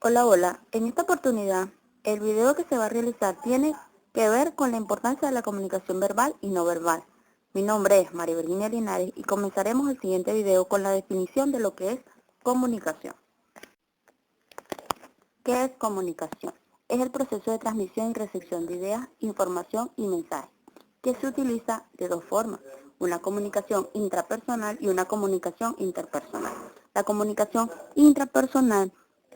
Hola, hola. En esta oportunidad, el video que se va a realizar tiene que ver con la importancia de la comunicación verbal y no verbal. Mi nombre es María Virginia Linares y comenzaremos el siguiente video con la definición de lo que es comunicación. ¿Qué es comunicación? Es el proceso de transmisión y recepción de ideas, información y mensajes, que se utiliza de dos formas, una comunicación intrapersonal y una comunicación interpersonal. La comunicación intrapersonal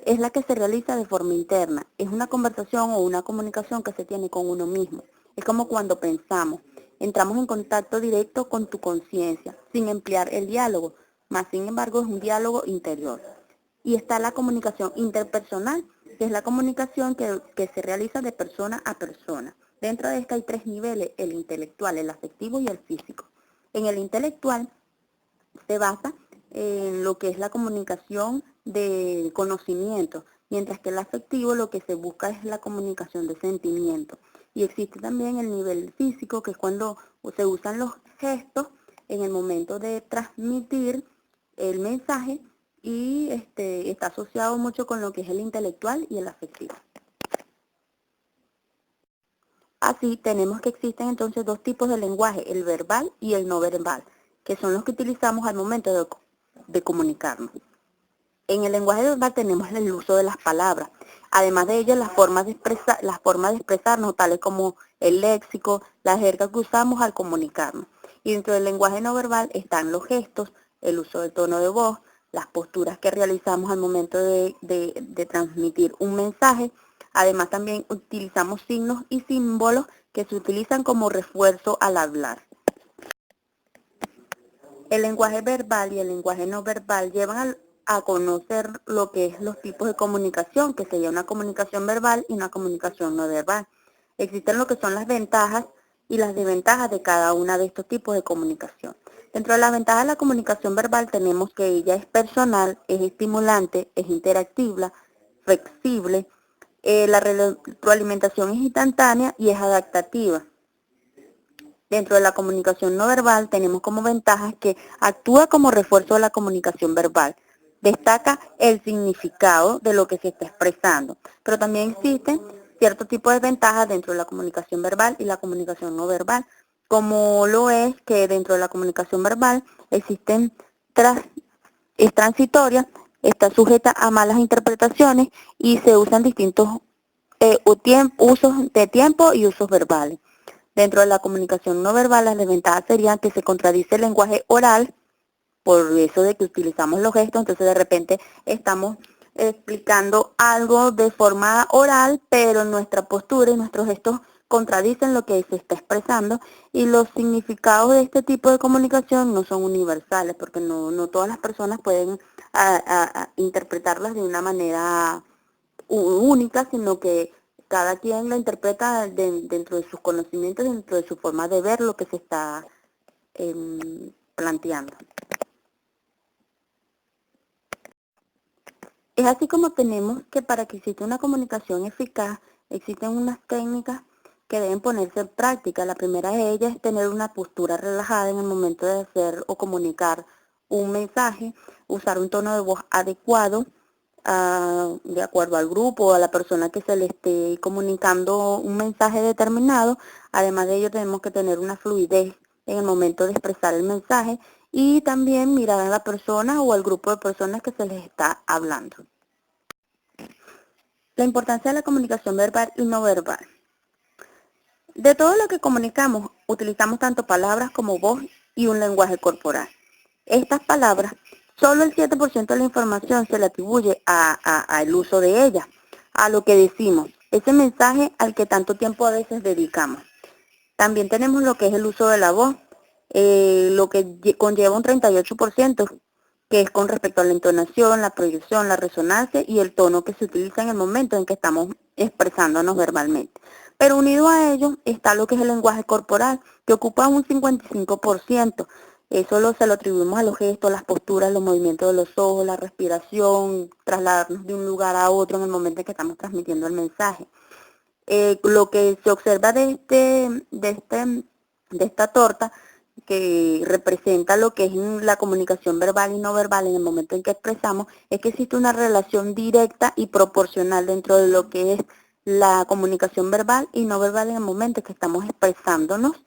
es la que se realiza de forma interna, es una conversación o una comunicación que se tiene con uno mismo. Es como cuando pensamos, entramos en contacto directo con tu conciencia, sin emplear el diálogo, más sin embargo es un diálogo interior. Y está la comunicación interpersonal, que es la comunicación que se realiza de persona a persona. Dentro de esta hay tres niveles, el intelectual, el afectivo y el físico. En el intelectual se basa en lo que es la comunicación de conocimiento, mientras que el afectivo lo que se busca es la comunicación de sentimiento. Y existe también el nivel físico, que es cuando se usan los gestos en el momento de transmitir el mensaje y está asociado mucho con lo que es el intelectual y el afectivo. Así tenemos que existen entonces dos tipos de lenguaje, el verbal y el no verbal, que son los que utilizamos al momento de comunicarnos. En el lenguaje verbal tenemos el uso de las palabras, además de ellas las formas de expresarnos, tales como el léxico, la jerga que usamos al comunicarnos. Y dentro del lenguaje no verbal están los gestos, el uso del tono de voz, las posturas que realizamos al momento de transmitir un mensaje. Además también utilizamos signos y símbolos que se utilizan como refuerzo al hablar. El lenguaje verbal y el lenguaje no verbal llevan a conocer lo que es los tipos de comunicación, que sería una comunicación verbal y una comunicación no verbal. Existen lo que son las ventajas y las desventajas de cada una de estos tipos de comunicación. Dentro de las ventajas de la comunicación verbal tenemos que ella es personal, es estimulante, es interactiva, flexible, la retroalimentación es instantánea y es adaptativa. Dentro de la comunicación no verbal tenemos como ventajas que actúa como refuerzo de la comunicación verbal. Destaca el significado de lo que se está expresando, pero también existen cierto tipo de ventajas dentro de la comunicación verbal y la comunicación no verbal, como lo es que dentro de la comunicación verbal es transitoria, está sujeta a malas interpretaciones y se usan distintos usos de tiempo y usos verbales. Dentro de la comunicación no verbal, las desventajas serían que se contradice el lenguaje oral, por eso de que utilizamos los gestos, entonces de repente estamos explicando algo de forma oral, pero nuestra postura y nuestros gestos contradicen lo que se está expresando, y los significados de este tipo de comunicación no son universales, porque no todas las personas pueden interpretarlas de una manera única, sino que cada quien la interpreta dentro de sus conocimientos, dentro de su forma de ver lo que se está planteando. Es así como tenemos que para que exista una comunicación eficaz, existen unas técnicas que deben ponerse en práctica. La primera de ellas es tener una postura relajada en el momento de hacer o comunicar un mensaje, usar un tono de voz adecuado, de acuerdo al grupo o a la persona que se le esté comunicando un mensaje determinado. Además de ello tenemos que tener una fluidez en el momento de expresar el mensaje y también mirar a la persona o al grupo de personas que se les está hablando. La importancia de la comunicación verbal y no verbal. De todo lo que comunicamos, utilizamos tanto palabras como voz y un lenguaje corporal. Estas palabras, solo el 7% de la información se le atribuye al uso de ellas, a lo que decimos, ese mensaje al que tanto tiempo a veces dedicamos. También tenemos lo que es el uso de la voz, lo que conlleva un 38%, que es con respecto a la entonación, la proyección, la resonancia y el tono que se utiliza en el momento en que estamos expresándonos verbalmente. Pero unido a ello está lo que es el lenguaje corporal, que ocupa un 55%. Eso se lo atribuimos a los gestos, las posturas, los movimientos de los ojos, la respiración, trasladarnos de un lugar a otro en el momento en que estamos transmitiendo el mensaje. Lo que se observa de esta torta que representa lo que es la comunicación verbal y no verbal en el momento en que expresamos, es que existe una relación directa y proporcional dentro de lo que es la comunicación verbal y no verbal en el momento en que estamos expresándonos,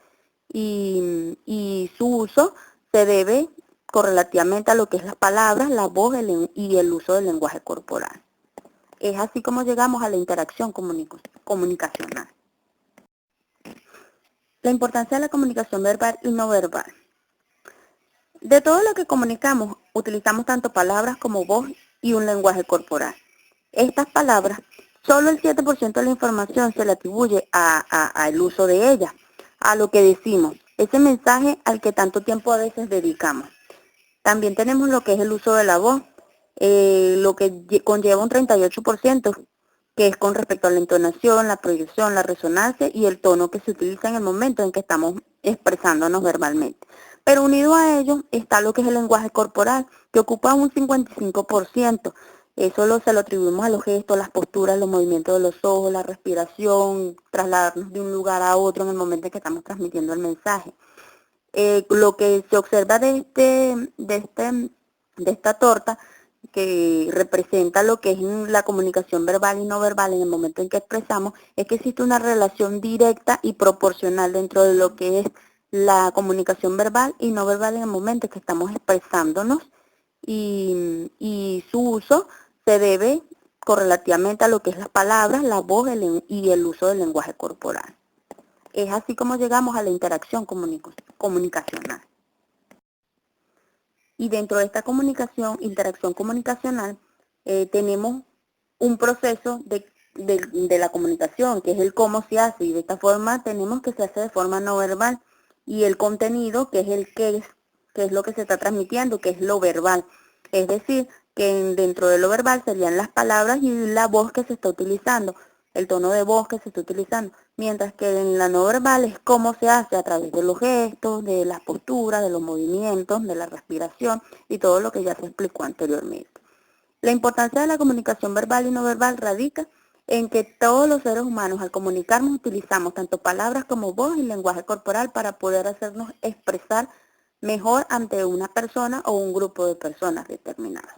y su uso se debe correlativamente a lo que es las palabras, la voz y el uso del lenguaje corporal. Es así como llegamos a la interacción comunicacional. La importancia de la comunicación verbal y no verbal. De todo lo que comunicamos, utilizamos tanto palabras como voz y un lenguaje corporal. Estas palabras, solo el 7% de la información se le atribuye al uso de ellas, a lo que decimos, ese mensaje al que tanto tiempo a veces dedicamos. También tenemos lo que es el uso de la voz, lo que conlleva un 38%, que es con respecto a la entonación, la proyección, la resonancia y el tono que se utiliza en el momento en que estamos expresándonos verbalmente. Pero unido a ello está lo que es el lenguaje corporal, que ocupa un 55%. Eso se lo atribuimos a los gestos, las posturas, los movimientos de los ojos, la respiración, trasladarnos de un lugar a otro en el momento en que estamos transmitiendo el mensaje. Lo que se observa de esta torta, que representa lo que es la comunicación verbal y no verbal en el momento en que expresamos, es que existe una relación directa y proporcional dentro de lo que es la comunicación verbal y no verbal en el momento en que estamos expresándonos, y su uso se debe correlativamente a lo que es las palabras, la voz y el uso del lenguaje corporal. Es así como llegamos a la interacción comunicacional. Y dentro de esta interacción comunicacional, tenemos un proceso de la comunicación, que es el cómo se hace, y de esta forma tenemos que se hace de forma no verbal, y el contenido, que es que es lo que se está transmitiendo, que es lo verbal. Es decir, que dentro de lo verbal serían las palabras y la voz que se está utilizando, el tono de voz que se está utilizando, mientras que en la no verbal es cómo se hace a través de los gestos, de las posturas, de los movimientos, de la respiración y todo lo que ya se explicó anteriormente. La importancia de la comunicación verbal y no verbal radica en que todos los seres humanos al comunicarnos utilizamos tanto palabras como voz y lenguaje corporal para poder hacernos expresar mejor ante una persona o un grupo de personas determinadas.